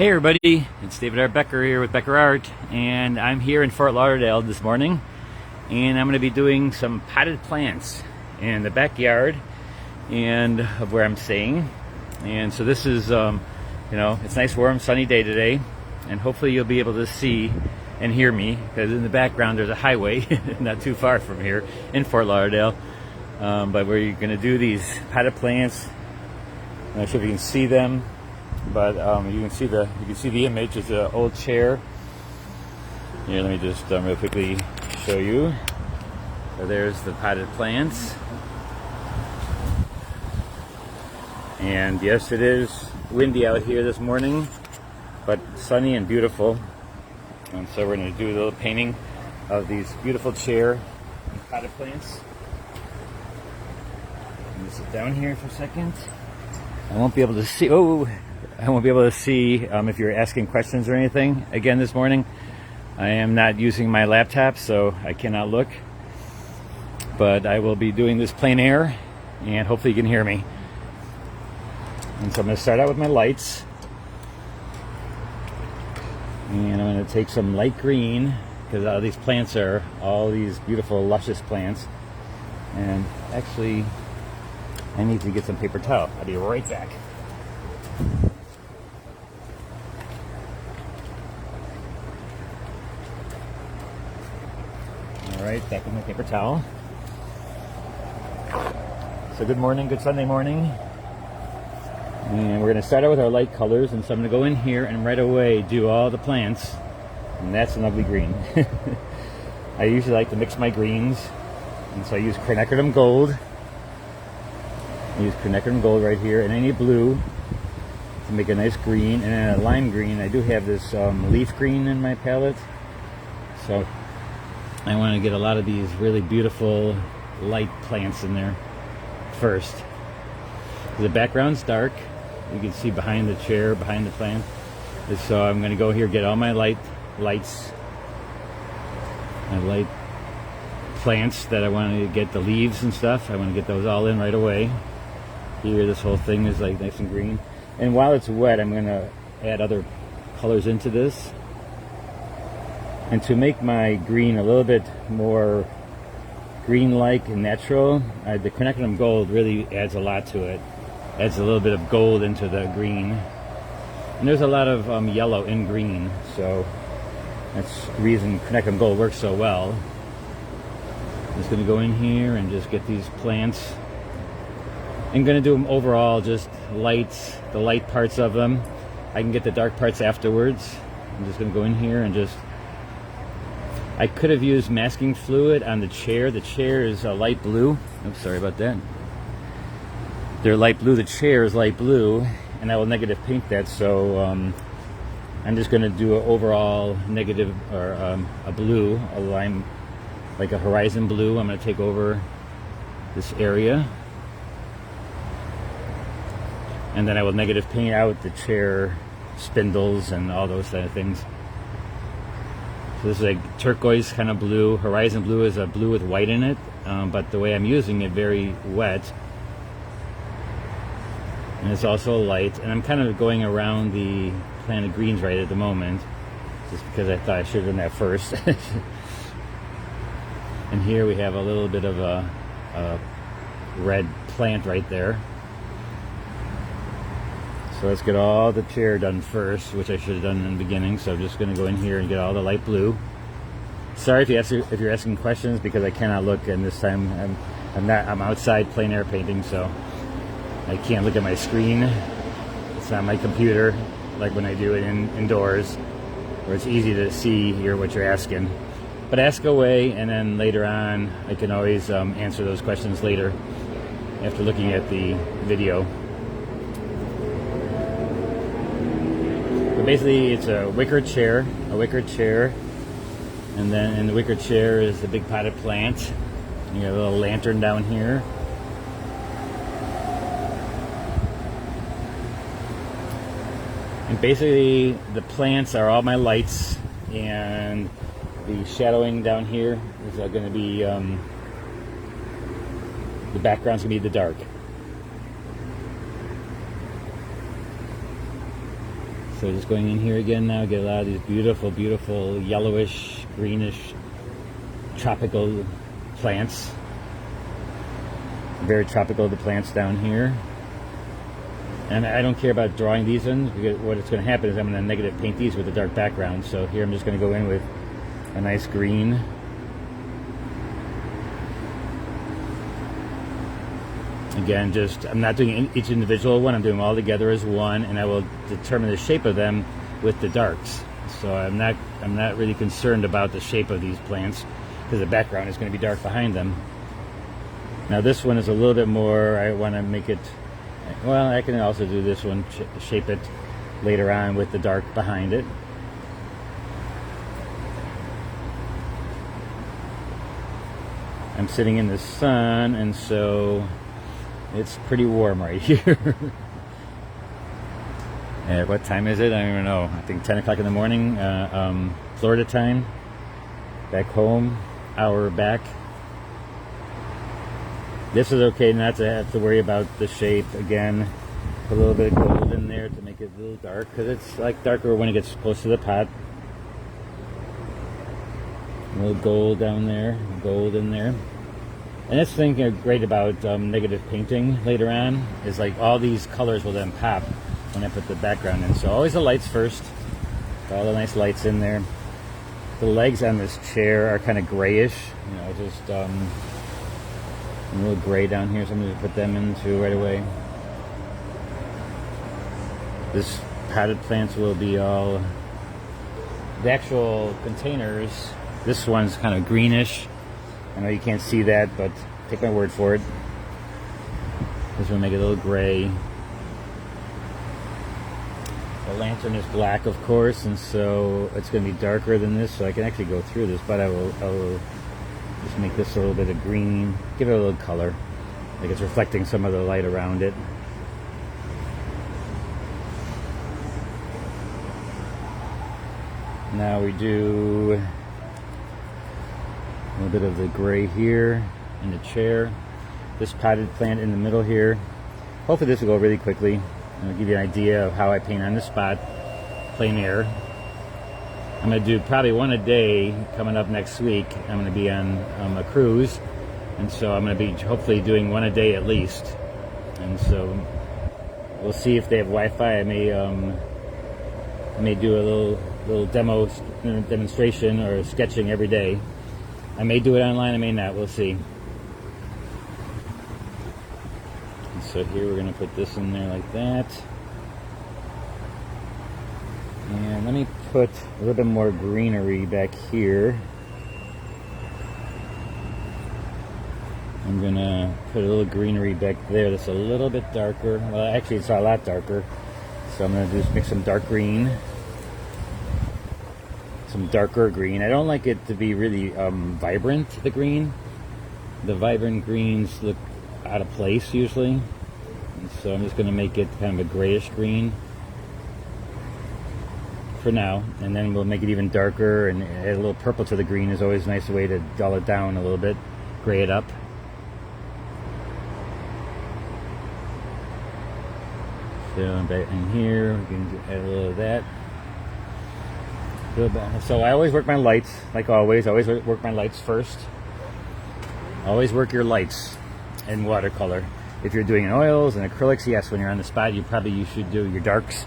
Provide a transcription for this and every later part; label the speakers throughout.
Speaker 1: Hey everybody, it's David R. Becker here with BeckerArt, and I'm here in Fort Lauderdale this morning, and I'm going to be doing some potted plants in the backyard and of where I'm staying. And so this is, it's a nice warm sunny day today, and hopefully you'll be able to see and hear me, because in the background there's a highway not too far from here in Fort Lauderdale. But we're going to do these potted plants. I'm not sure if you can see them, but you can see the image. It's an old chair. Here, let me just real quickly show you. So there's the potted plants, and yes, it is windy out here this morning, but sunny and beautiful. And so we're going to do a little painting of these beautiful chair potted plants. Let me sit down here for a second. I won't be able to see. If you're asking questions or anything again this morning. I am not using my laptop, so I cannot look. But I will be doing this plein air, and hopefully you can hear me. And so I'm going to start out with my lights. And I'm going to take some light green, because all these plants are all these beautiful, luscious plants. And actually, I need to get some paper towel. I'll be right back. Alright, back with my paper towel. So good morning, good Sunday morning. And we're going to start out with our light colors, and so I'm going to go in here and right away do all the plants. And that's an ugly green. I usually like to mix my greens, and so I use quinacridone gold. I use quinacridone gold right here, and I need blue to make a nice green, and then a lime green. I do have this leaf green in my palette, so I want to get a lot of these really beautiful light plants in there first. The background's dark. You can see behind the chair, behind the plant. So I'm going to go here, get all my lights, my light plants that I want to get, the leaves and stuff. I want to get those all in right away. Here, this whole thing is like nice and green. And while it's wet, I'm going to add other colors into this. And to make my green a little bit more green-like and natural, the quinacridone gold really adds a lot to it. Adds a little bit of gold into the green. And there's a lot of yellow in green, so that's the reason quinacridone gold works so well. I'm just going to go in here and just get these plants. I'm going to do them overall, just lights, the light parts of them. I can get the dark parts afterwards. I'm just going to go in here and just... I could have used masking fluid on the chair. The chair is light blue. Oops, sorry about that. They're light blue. The chair is light blue, and I will negative paint that. So I'm just going to do an overall negative, or a blue, a lime, like a horizon blue. I'm going to take over this area, and then I will negative paint out the chair spindles and all those kind of things. So this is a turquoise kind of blue. Horizon blue is a blue with white in it, but the way I'm using it, very wet. And it's also light. And I'm kind of going around the planted greens right at the moment, just because I thought I should have done that first. And here we have a little bit of a red plant right there. So let's get all the chair done first, which I should have done in the beginning. So I'm just going to go in here and get all the light blue. Sorry if you're asking questions, because I cannot look, and this time I'm outside plein air painting, so I can't look at my screen. It's not my computer like when I do it indoors, where it's easy to see what you're asking. But ask away, and then later on I can always answer those questions later after looking at the video. Basically, it's a wicker chair, and then in the wicker chair is the big potted plant. You got a little lantern down here. And basically, the plants are all my lights, and the shadowing down here is going to be, the background's going to be the dark. So just going in here again now, get a lot of these beautiful, beautiful yellowish, greenish, tropical plants. Very tropical, the plants down here. And I don't care about drawing these in, because what it's going to happen is I'm going to negative paint these with a dark background. So here I'm just going to go in with a nice green. Again, just I'm not doing each individual one, I'm doing them all together as one, and I will determine the shape of them with the darks. So I'm not really concerned about the shape of these plants, because the background is going to be dark behind them. Now this one is a little bit more, I want to make it, well, I can also do this one, shape it later on with the dark behind it. I'm sitting in the sun, and so it's pretty warm right here. What time is it? I don't even know. I think 10 o'clock in the morning, Florida time. Back home, hour back. This is okay not to have to worry about the shape. Again, put a little bit of gold in there to make it a little dark, because it's like darker when it gets close to the pot. A little gold down there, gold in there. And that's the thing great about negative painting later on, is like all these colors will then pop when I put the background in. So always the lights first. All the nice lights in there. The legs on this chair are kind of grayish, you know, just a little gray down here, so I'm going to put them in too right away. This potted plants will be all, the actual containers, this one's kind of greenish. I know you can't see that, but take my word for it. This one will make it a little gray. The lantern is black, of course, and so it's going to be darker than this, so I can actually go through this, but I will just make this a little bit of green, give it a little color, like it's reflecting some of the light around it. Now we do a little bit of the gray here in the chair. This potted plant in the middle here. Hopefully this will go really quickly. I'll give you an idea of how I paint on the spot. Plein-air. I'm going to do probably one a day coming up next week. I'm going to be on a cruise, and so I'm going to be hopefully doing one a day at least. And so we'll see if they have Wi-Fi. I may do a little demonstration or sketching every day. I may do it online, I may not, we'll see. And so here we're going to put this in there like that. And let me put a little bit more greenery back here. I'm going to put a little greenery back there that's a little bit darker. Well, actually it's a lot darker. So I'm going to just mix some dark green. Some darker green. I don't like it to be really vibrant, the green. The vibrant greens look out of place usually. And so I'm just going to make it kind of a grayish green for now. And then we'll make it even darker and add a little purple to the green. Is always a nice way to dull it down a little bit, gray it up. So back in here, we can add a little of that. So I always work my lights, like always. I always work my lights first. Always work your lights in watercolor. If you're doing oils and acrylics, yes, when you're on the spot, you should do your darks.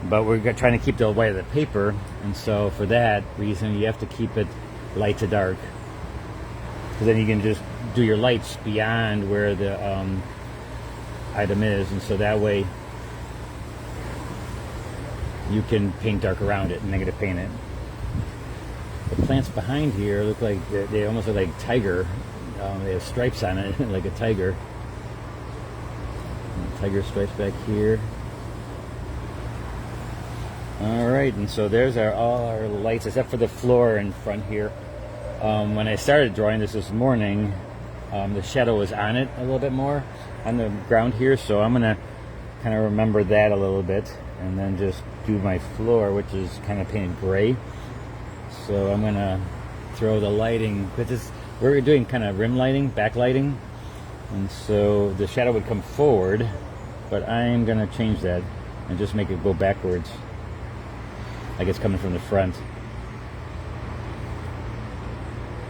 Speaker 1: But we're trying to keep the white of the paper, and so for that reason, you have to keep it light to dark. Because then you can just do your lights beyond where the item is, and so that way you can paint dark around it and negative paint it. The plants behind here look like they almost look like tiger. They have stripes on it, like a tiger. And tiger stripes back here. All right, and so there's all our lights, except for the floor in front here. When I started drawing this morning, the shadow was on it a little bit more on the ground here, so I'm gonna kind of remember that a little bit, and then just do my floor, which is kind of painted gray. So I'm gonna throw the lighting, because we're doing kind of rim lighting, backlighting, and so the shadow would come forward, but I'm gonna change that and just make it go backwards. like it's coming from the front.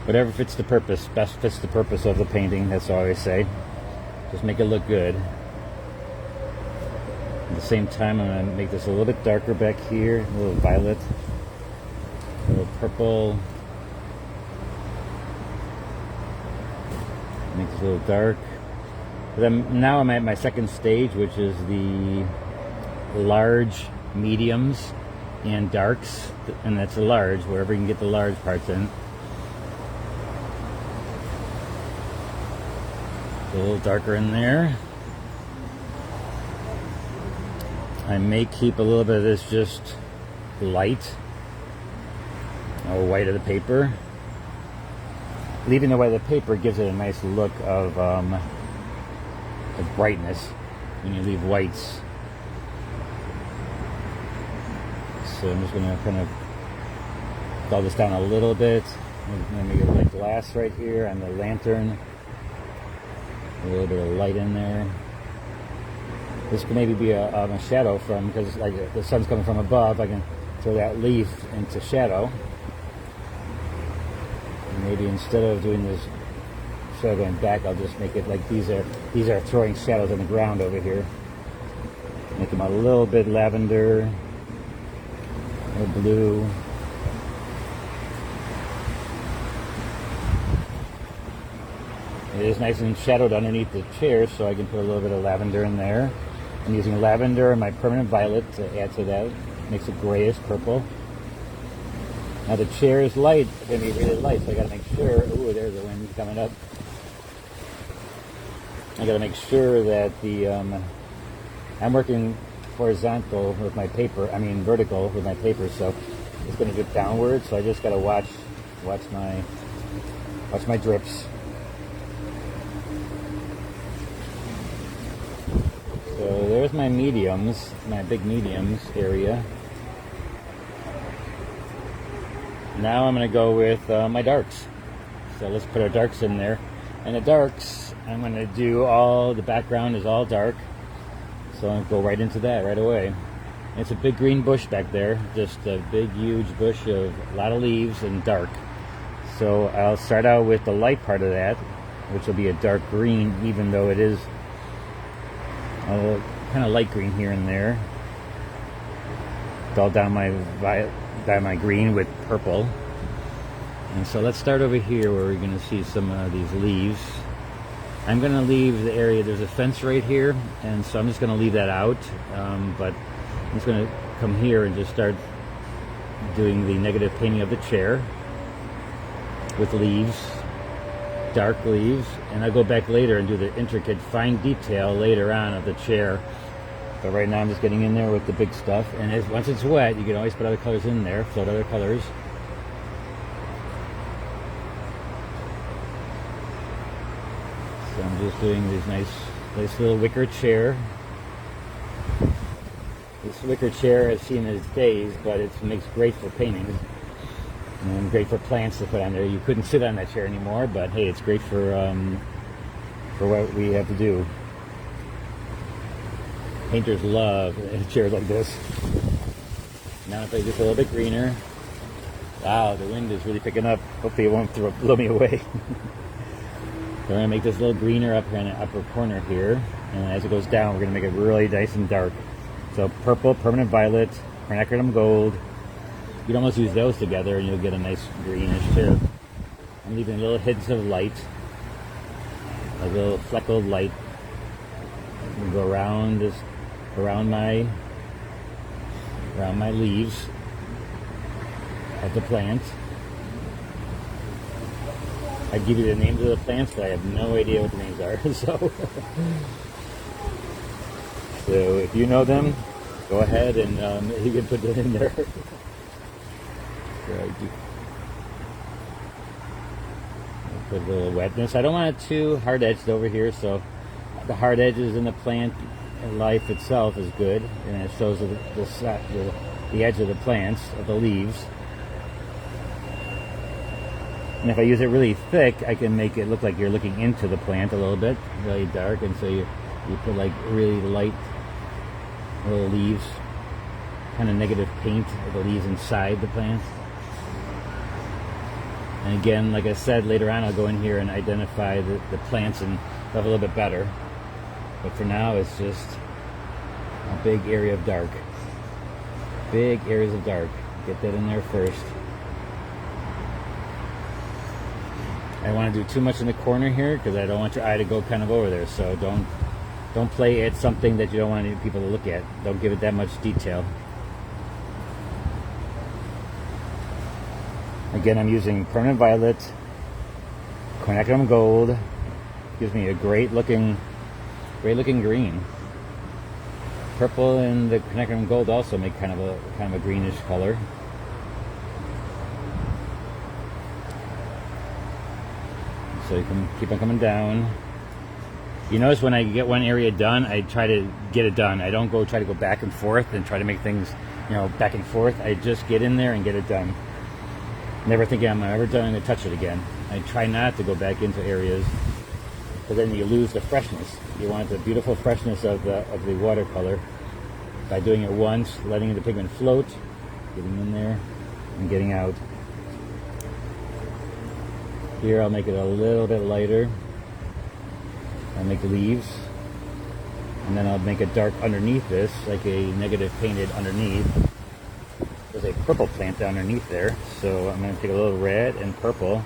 Speaker 1: Whatever fits the purpose, best fits the purpose of the painting, that's all I always say. Just make it look good. At the same time, I'm going to make this a little bit darker back here, a little violet, a little purple. Make this a little dark. But now I'm at my second stage, which is the large mediums and darks, and that's a large, wherever you can get the large parts in. A little darker in there. I may keep a little bit of this just light, or white of the paper. Leaving the white of the paper gives it a nice look of brightness when you leave whites. So I'm just going to kind of dull this down a little bit. Let me get like glass right here on the lantern. A little bit of light in there. This could maybe be a shadow from, because like the sun's coming from above, I can throw that leaf into shadow. And maybe instead of doing this shadow going back, I'll just make it like these are throwing shadows on the ground over here. Make them a little bit lavender, a little blue. It is nice and shadowed underneath the chair, so I can put a little bit of lavender in there. I'm using lavender and my permanent violet to add to that. Makes it grayish purple. Now the chair is light, it's going to be really light, so I got to make sure. Ooh, there's the wind coming up. I got to make sure that the I'm working horizontal with my paper. I mean vertical with my paper, so it's going to dip downward. So I just got to watch my drips. So there's my mediums, my big mediums area. Now I'm going to go with my darks. So let's put our darks in there. And the darks, I'm going to do all, the background is all dark. So I'll go right into that right away. And it's a big green bush back there. Just a big, huge bush of a lot of leaves and dark. So I'll start out with the light part of that, which will be a dark green, even though it is kind of light green here and there. Dull down my green with purple. And so let's start over here where we're going to see some of these leaves. I'm going to leave the area, there's a fence right here, and so I'm just going to leave that out. But I'm just going to come here and just start doing the negative painting of the chair with leaves, dark leaves, and I'll go back later and do the intricate fine detail later on of the chair. But right now I'm just getting in there with the big stuff, and once it's wet, you can always put other colors in there, float other colors. So I'm just doing these nice little wicker chair. This wicker chair has seen its days, but it makes great for painting. And great for plants to put on there. You couldn't sit on that chair anymore, but hey, it's great for what we have to do. Painters love chairs like this. Now if I just a little bit greener. Wow, the wind is really picking up. Hopefully it won't blow me away. So we're going to make this a little greener up here in the upper corner here. And as it goes down, we're going to make it really nice and dark. So purple, permanent violet, quinacridone gold. You can almost use those together and you'll get a nice greenish too. I'm leaving little hints of light, a little fleckled light. And go around this, around my leaves of the plant. I give you the names of the plants, but I have no idea what the names are. So if you know them, go ahead and you can put them in there. Put a little wetness. I don't want it too hard edged over here, so the hard edges in the plant life itself is good, and it shows the edge of the plants, of the leaves. And if I use it really thick, I can make it look like you're looking into the plant a little bit, really dark, and so you put like really light little leaves. kind of negative paint of the leaves inside the plants. And again, like I said, later on I'll go in here and identify the plants and stuff a little bit better. But for now, it's just a big area of dark. Big areas of dark. Get that in there first. I don't want to do too much in the corner here because I don't want your eye to go kind of over there. So don't play at something that you don't want people to look at. Don't give it that much detail. Again, I'm using permanent violet, quinacridone gold. Gives me a great looking green. Purple and the quinacridone gold also make kind of a greenish color. So you can keep on coming down. You notice when I get one area done, I try to get it done. I don't try to go back and forth and try to make things, back and forth. I just get in there and get it done. Never thinking I'm ever going to touch it again. I try not to go back into areas because then you lose the freshness. You want the beautiful freshness of the watercolor by doing it once, letting the pigment float, getting in there and getting out. Here I'll make it a little bit lighter. I'll make leaves, and then I'll make a dark underneath this, like a negative painted underneath. There's a purple plant underneath there, so I'm going to take a little red and purple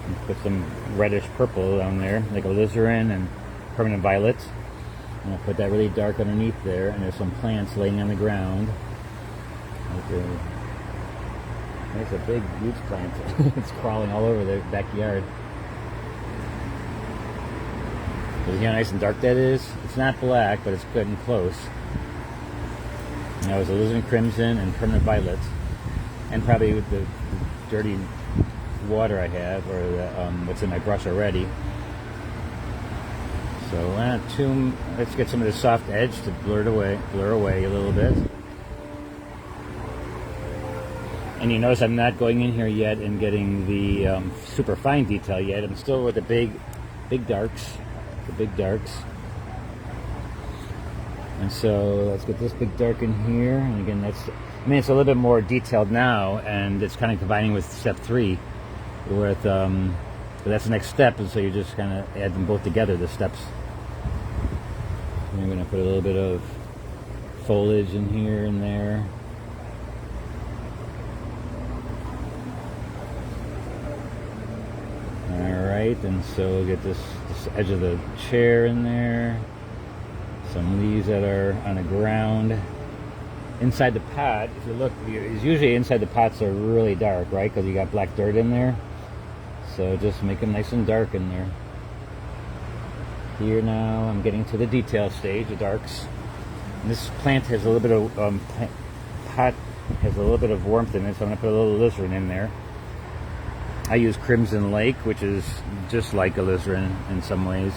Speaker 1: and put some reddish purple down there, like alizarin and permanent violet. And I'll put that really dark underneath there, and there's some plants laying on the ground. There's a big, huge plant. It's crawling all over the backyard. See how nice and dark that is? It's not black, but it's good and close. And that was alizarin crimson and permanent violet, and probably with the dirty water I have, or what's in my brush already. So let's get some of the soft edge to blur away a little bit. And you notice I'm not going in here yet and getting the super fine detail yet. I'm still with the big darks. The big darks. And so let's get this big dark in here. And again, it's a little bit more detailed now, and it's kind of combining with step 3. But that's the next step, and so you just kind of add them both together, the steps. And I'm going to put a little bit of foliage in here and there. Alright, and so we'll get this edge of the chair in there. Some leaves that are on the ground. Inside the pot, if you look, usually inside the pots are really dark, right? Because you got black dirt in there. So just make them nice and dark in there. Here now, I'm getting to the detail stage, the darks. And this plant has a little bit of, pot has a little bit of warmth in it, so I'm going to put a little alizarin in there. I use Crimson Lake, which is just like alizarin in some ways.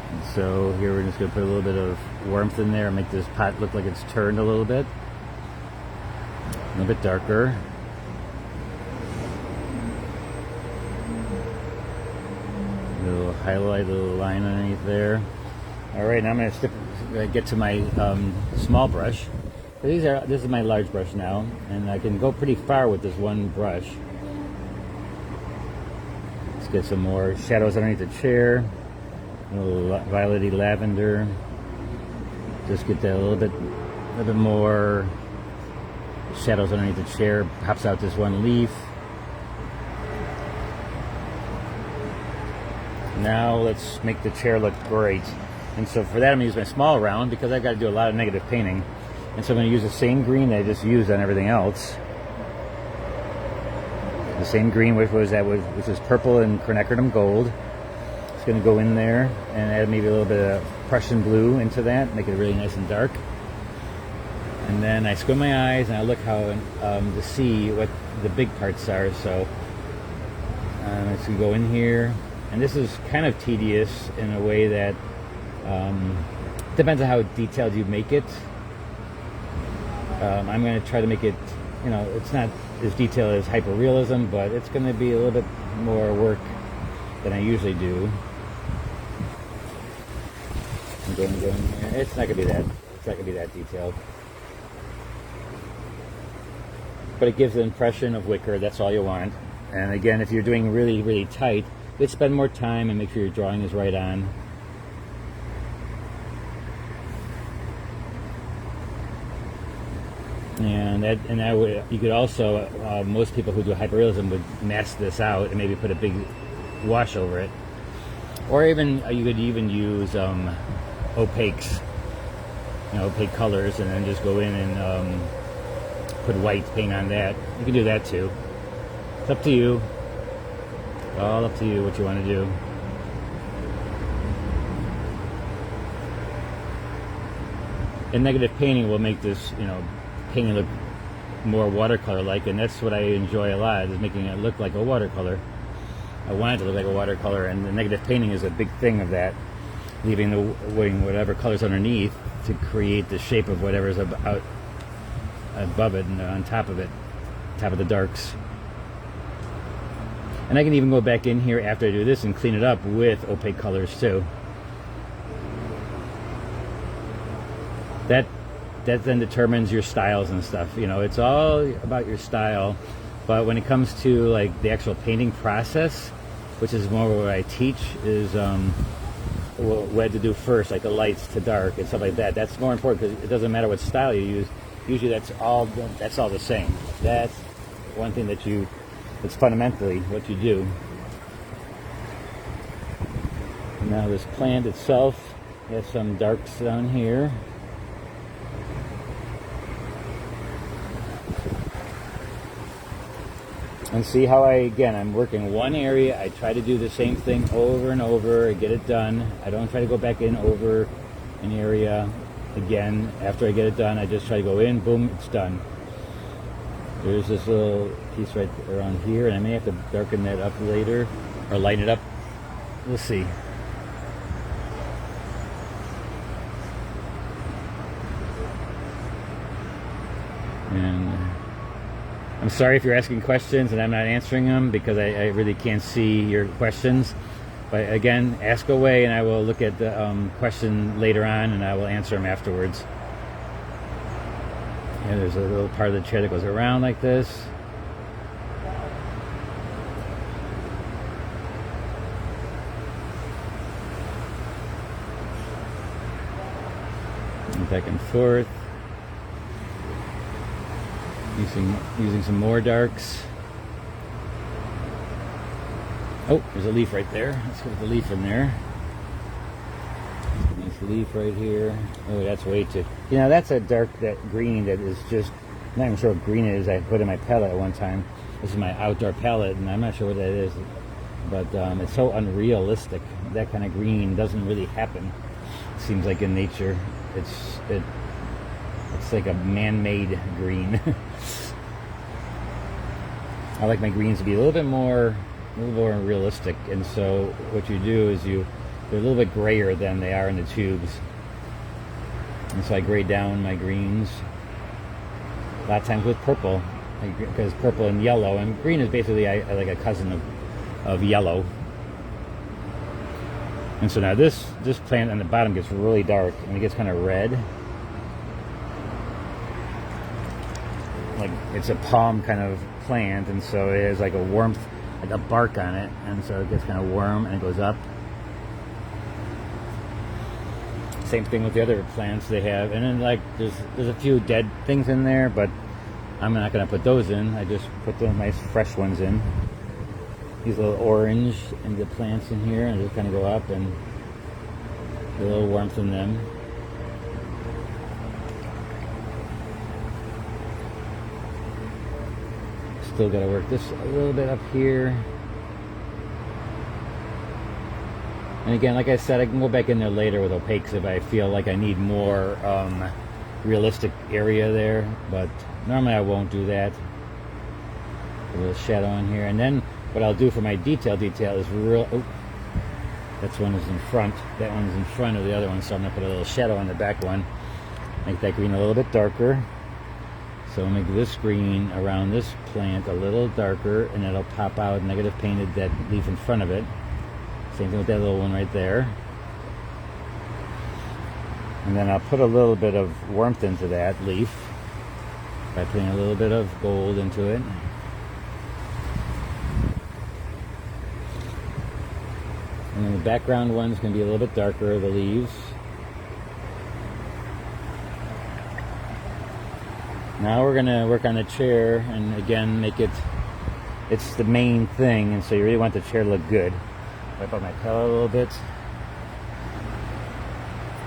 Speaker 1: And so here we're just going to put a little bit of warmth in there and make this pot look like it's turned a little bit. A little bit darker. A little highlight, a little line underneath there. Alright, now I'm going to get to my small brush. So this is my large brush now, and I can go pretty far with this one brush. Get some more shadows underneath the chair, a little violety lavender. Just get that a little bit more shadows underneath the chair. Pops out this one leaf. Now let's make the chair look great. And so for that, I'm going to use my small round because I've got to do a lot of negative painting. And so I'm going to use the same green that I just used on everything else. The same green, which is purple and quinacridone gold. It's going to go in there and add maybe a little bit of Prussian blue into that, make it really nice and dark. And then I squint my eyes and I look to see what the big parts are. So it's going to go in here, and this is kind of tedious in a way that depends on how detailed you make it. I'm going to try to make it, it's not as detailed as hyperrealism, but it's going to be a little bit more work than I usually do. I'm going here. It's not going to be that detailed. but it gives the impression of wicker. That's all you want. And again, if you're doing really, really tight, let's spend more time and make sure your drawing is right on. And that would, you could also, most people who do hyperrealism would mask this out and maybe put a big wash over it. Or even, you could even use opaques, opaque colors, and then just go in and put white paint on that. You can do that too. It's up to you. All up to you what you want to do. And negative painting will make this, painting look more watercolor-like, and that's what I enjoy a lot, is making it look like a watercolor. I want it to look like a watercolor, and the negative painting is a big thing of that, leaving whatever colors underneath to create the shape of whatever's out above it and on top of it, top of the darks. And I can even go back in here after I do this and clean it up with opaque colors too. That then determines your styles and stuff. It's all about your style. But when it comes to like the actual painting process, which is more what I teach, is what to do first, like the lights to dark and stuff like that. That's more important because it doesn't matter what style you use. Usually that's all the same. That's one thing it's fundamentally what you do. Now this plant itself has some darks down here. And see how I'm working one area. I try to do the same thing over and over and get it done. I don't try to go back in over an area again. After I get it done, I just try to go in, boom, it's done. There's this little piece right around here, and I may have to darken that up later or lighten it up. We'll see. And I'm sorry if you're asking questions and I'm not answering them, because I really can't see your questions. But again, ask away, and I will look at the question later on, and I will answer them afterwards. And there's a little part of the chair that goes around like this. And back and forth. Using some more darks. Oh, there's a leaf right there. Let's get the leaf in there. Nice leaf right here. Oh, that's way too. That's a dark, that green that is just, I'm not even sure what green it is. I put in my palette at one time. This is my outdoor palette, and I'm not sure what that is. But it's so unrealistic. That kind of green doesn't really happen. It seems like in nature, it's like a man-made green. I like my greens to be a little more realistic, and so what you do is they're a little bit grayer than they are in the tubes, and so I grade down my greens a lot of times with purple, because purple and yellow, and green is basically I like a cousin of yellow. And so now this plant on the bottom gets really dark, and it gets kind of red. Like it's a palm kind of plant, and so it has like a warmth, like a bark on it, and so it gets kind of warm and it goes up. Same thing with the other plants they have, and then like there's a few dead things in there, but I'm not going to put those in. I just put the nice fresh ones in. These little orange and the plants in here, and just kind of go up, and a little warmth in them. Still got to work this a little bit up here. And again, like I said, I can go back in there later with opaques if I feel like I need more realistic area there, but normally I won't do that. A little shadow in here, and then what I'll do for my detail is that one is in front. That one's in front of the other one, so I'm going to put a little shadow on the back one. Make that green a little bit darker. So I'll make this green around this plant a little darker, and it'll pop out negative painted that leaf in front of it. Same thing with that little one right there. And then I'll put a little bit of warmth into that leaf. by putting a little bit of gold into it. And then the background one's going to be a little bit darker, the leaves. Now we're going to work on the chair and again make it, it's the main thing, and so you really want the chair to look good. Wipe out my palette a little bit.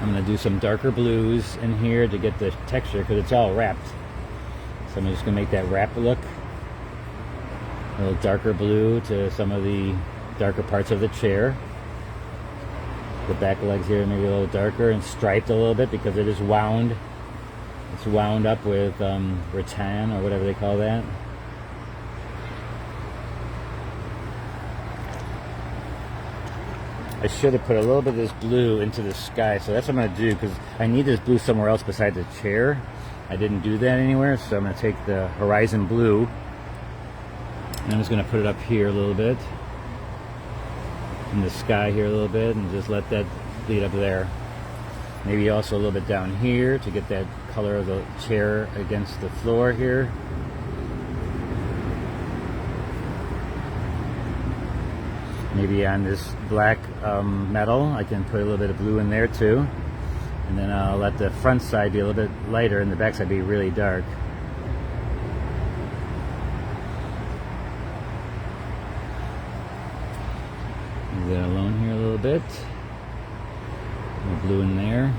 Speaker 1: I'm going to do some darker blues in here to get the texture because it's all wrapped. So I'm just going to make that wrap look. A little darker blue to some of the darker parts of the chair. The back legs here maybe a little darker and striped a little bit because it is wound. It's wound up with rattan or whatever they call that. I should have put a little bit of this blue into the sky, so that's what I'm going to do because I need this blue somewhere else besides the chair. I didn't do that anywhere, so I'm going to take the horizon blue and I'm just going to put it up here a little bit in the sky here a little bit and just let that lead up there. Maybe also a little bit down here to get that color of the chair against the floor here. Maybe on this black metal I can put a little bit of blue in there too, and then I'll let the front side be a little bit lighter and the back side be really dark. Leave that alone here a little bit. Blue in there.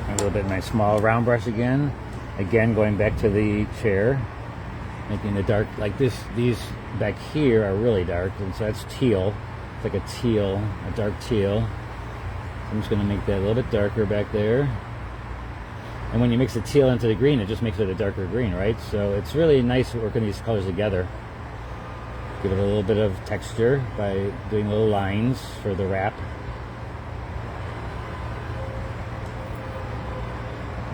Speaker 1: A little bit of my small round brush again. Again, going back to the chair, making the dark like this. These back here are really dark, and so that's teal. It's like a teal, a dark teal. So I'm just going to make that a little bit darker back there. And when you mix the teal into the green, it just makes it a darker green, right? So it's really nice working these colors together. Give it a little bit of texture by doing little lines for the wrap.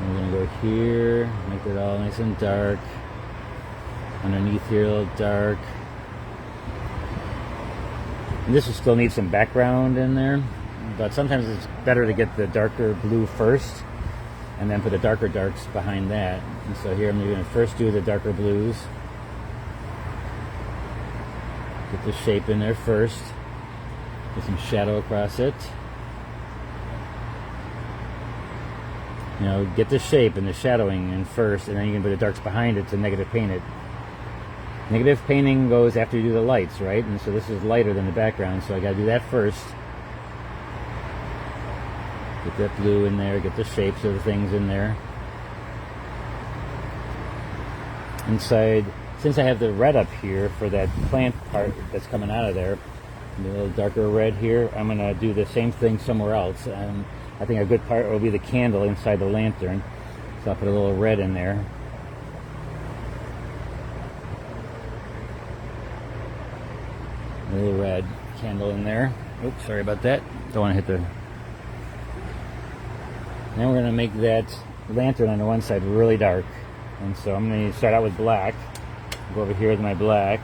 Speaker 1: And we're going to go here, make it all nice and dark. Underneath here, a little dark. And this will still need some background in there, but sometimes it's better to get the darker blue first and then put the darker darks behind that. And so here I'm going to first do the darker blues. Get the shape in there first. Get some shadow across it. You know, get the shape and the shadowing in first, and then you can put the darks behind it to negative paint it. Negative painting goes after you do the lights, right? And so this is lighter than the background, so I got to do that first. Get that blue in there, get the shapes of the things in there. Inside, since I have the red up here for that plant part that's coming out of there, and a little darker red here, I'm going to do the same thing somewhere else. And I think a good part will be the candle inside the lantern. So I'll put a little red in there. A little red candle in there. Oops, sorry about that. Don't want to hit the... Now we're going to make that lantern on the one side really dark. And so I'm going to start out with black. Go over here with my black.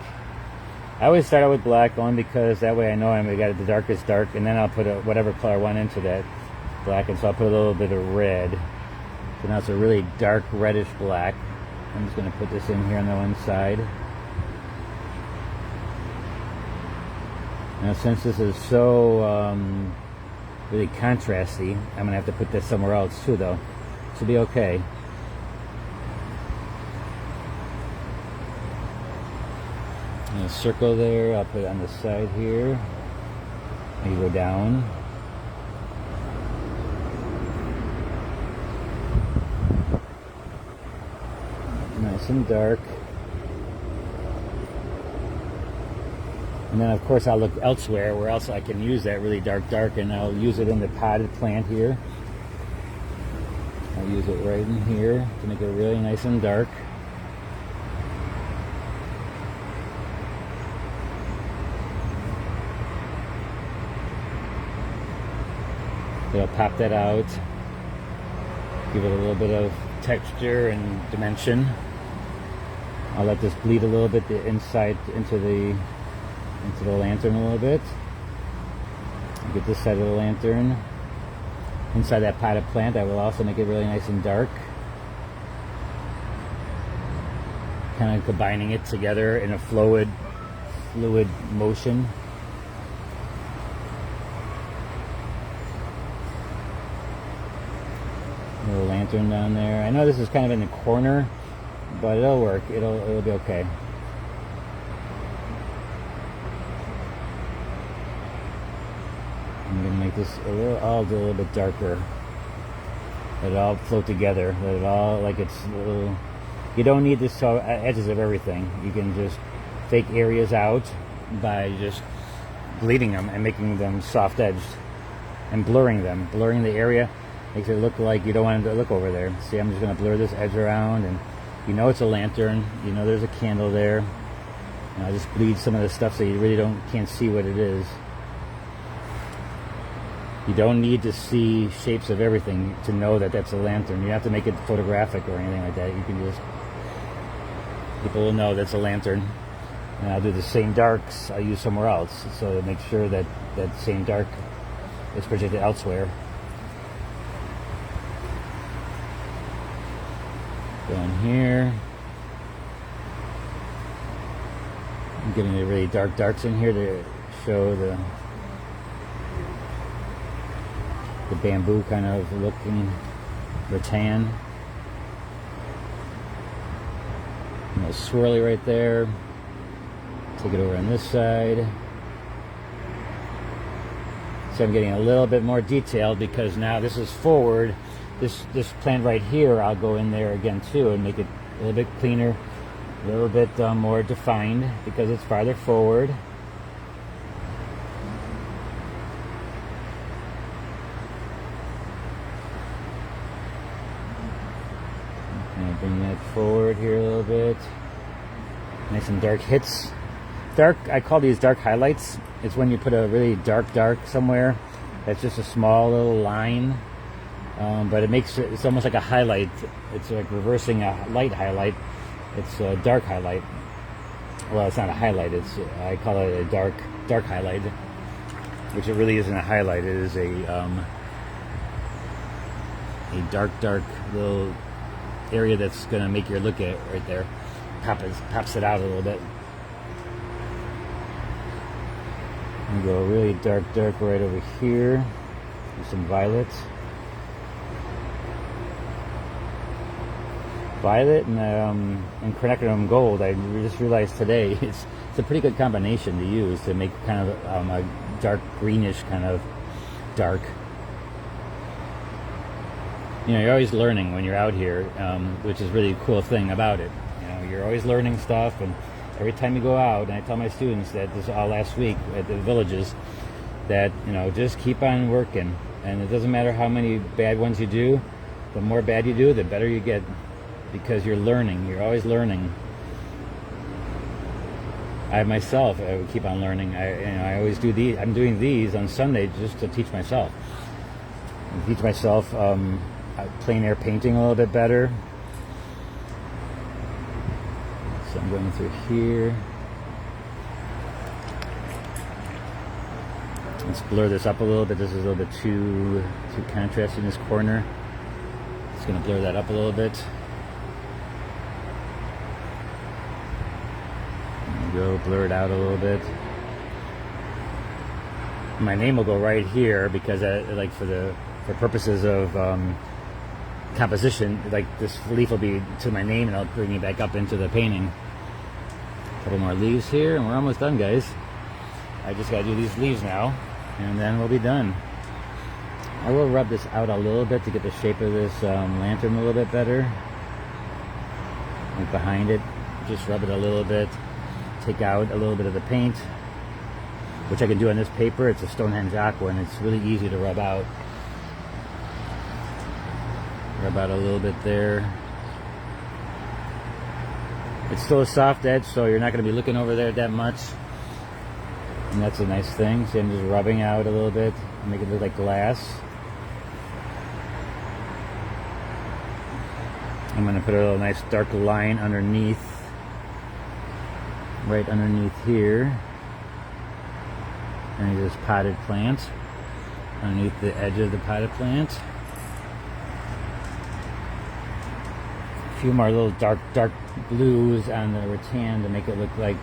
Speaker 1: I always start out with black only because that way I know I'm got the darkest dark, and then I'll put whatever color I want into that black, and so I'll put a little bit of red. So now it's a really dark reddish black. I'm just going to put this in here on the one side. Now since this is so really contrasty, I'm going to have to put this somewhere else too though. Should be okay. A circle there, I'll put it on the side here. Maybe go down. Nice and dark. And then of course I'll look elsewhere where else I can use that really dark, and I'll use it in the potted plant here. I'll use it right in here to make it really nice and dark. So I'll pop that out, give it a little bit of texture and dimension. I'll let this bleed a little bit the inside into the lantern a little bit. Get this side of the lantern. Inside that potted plant, I will also make it really nice and dark. kind of combining it together in a fluid motion. Little lantern down there. I know this is kind of in the corner, but it'll work. It'll be okay. I'm gonna make this a little bit darker. Let it all float together. Let it all, like it's little. You don't need this edges of everything. You can just take areas out by just bleeding them and making them soft edged and blurring them. Blurring the area makes it look like you don't want it to look over there. See, I'm just going to blur this edge around, and you know it's a lantern. You know there's a candle there. And I'll just bleed some of the stuff so you really can't see what it is. You don't need to see shapes of everything to know that that's a lantern. You don't have to make it photographic or anything like that. You can just, people will know that's a lantern. And I'll do the same darks I use somewhere else, so to make sure that that same dark is projected elsewhere. Down here, I'm getting the really dark darks in here to show the bamboo kind of looking rattan. A little swirly right there. Take it over on this side. So I'm getting a little bit more detailed because now this is forward. This plant right here, I'll go in there again too and make it a little bit cleaner, a little bit more defined because it's farther forward. And bring that forward here a little bit. Nice and dark hits. Dark, I call these dark highlights. It's when you put a really dark somewhere. That's just a small little line. But it's almost like a highlight. It's like reversing a light highlight. It's a dark highlight. Well, it's not a highlight. I call it a dark highlight, which it really isn't a highlight. It is a dark little area that's going to make your look at right there. Pops it out a little bit. And go really dark right over here. With some violets. Violet and quinacridone gold. I just realized today it's a pretty good combination to use to make kind of a dark greenish kind of dark. You know, you're always learning when you're out here, which is really a cool thing about it. You know, you're always learning stuff, and every time you go out, and I tell my students that this all last week at the villages, that just keep on working, and it doesn't matter how many bad ones you do. The more bad you do, the better you get. Because you're learning, you're always learning. I myself, I would keep on learning. I always do these. I'm doing these on Sunday just to teach myself. Plein air painting a little bit better. So I'm going through here. Let's blur this up a little bit. This is a little bit too contrasty in this corner. Just going to blur that up a little bit. Go blur it out a little bit. My name will go right here because for purposes of composition, like this leaf will be to my name, and I'll bring it back up into the painting. A couple more leaves here, and we're almost done, guys. I just gotta do these leaves now, and then we'll be done. I will rub this out a little bit to get the shape of this lantern a little bit better. Like behind it, just rub it a little bit. Take out a little bit of the paint, which I can do on this paper. It's a Stonehenge aqua, and it's really easy to rub out. Rub out a little bit there. It's still a soft edge, so you're not going to be looking over there that much. And that's a nice thing. See, I'm just rubbing out a little bit, make it look like glass. I'm going to put a little nice dark line underneath. Right underneath here, and this potted plant underneath the edge of the potted plant. few more little dark blues on the rattan to make it look like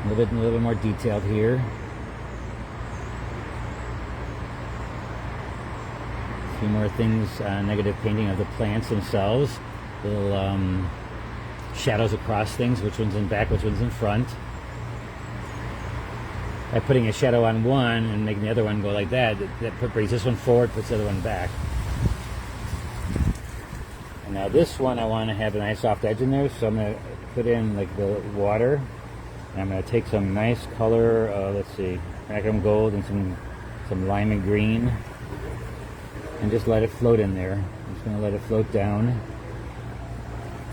Speaker 1: a little bit more detailed here. A few more things, negative painting of the plants themselves. Little shadows across things, which one's in back, which one's in front. By putting a shadow on one and making the other one go like that, that brings this one forward, puts the other one back. And now this one I want to have a nice soft edge in there, so I'm going to put in like the water. And I'm going to take some nice color, let's see, raglan gold and some lime and green, and just let it float in there. I'm just going to let it float down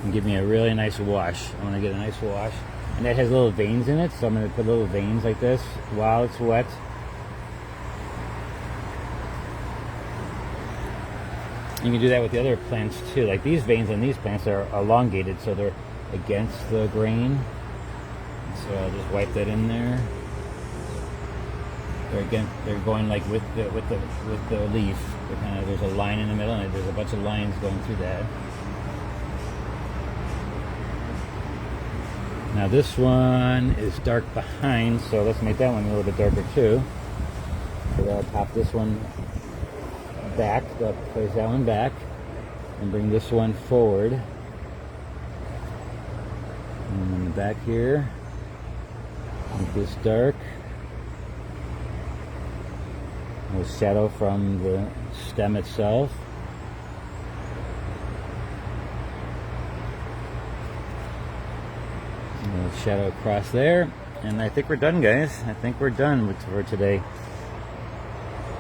Speaker 1: and give me a really nice wash. I want to get a nice wash. And that has little veins in it, so I'm going to put little veins like this while it's wet. You can do that with the other plants too. Like these veins on these plants are elongated, so they're against the grain. So I'll just wipe that in there. They're going like with the leaf. There's a line in the middle, and there's a bunch of lines going through that. Now this one is dark behind, so let's make that one a little bit darker too. So I'll pop this one back, place that one back, and bring this one forward. And in the back here, make this dark. A shadow from the stem itself. A shadow across there, and I think we're done, guys. I think we're done for today.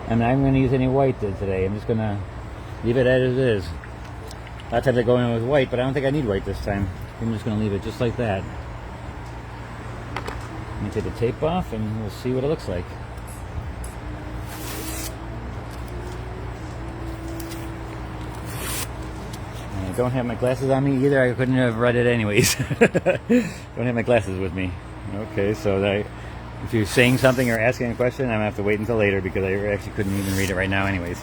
Speaker 1: And I'm going to use any white today. I'm just going to leave it as it is. A lot of times I go in with white, but I don't think I need white this time. I'm just going to leave it just like that. Let me take the tape off and we'll see what it looks like. I don't have my glasses on me either. I couldn't have read it anyways. Don't have my glasses with me. Okay, so if you're saying something or asking a question, I'm going to have to wait until later because I actually couldn't even read it right now anyways.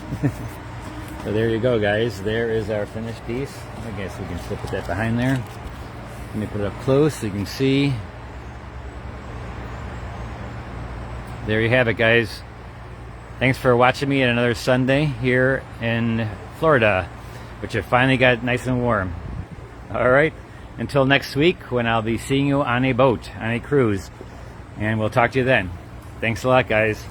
Speaker 1: So there you go, guys. There is our finished piece. I guess we can still put that behind there. Let me put it up close so you can see. There you have it, guys. Thanks for watching me on another Sunday here in Florida, which it finally got nice and warm. All right, until next week when I'll be seeing you on a boat, on a cruise, and we'll talk to you then. Thanks a lot, guys.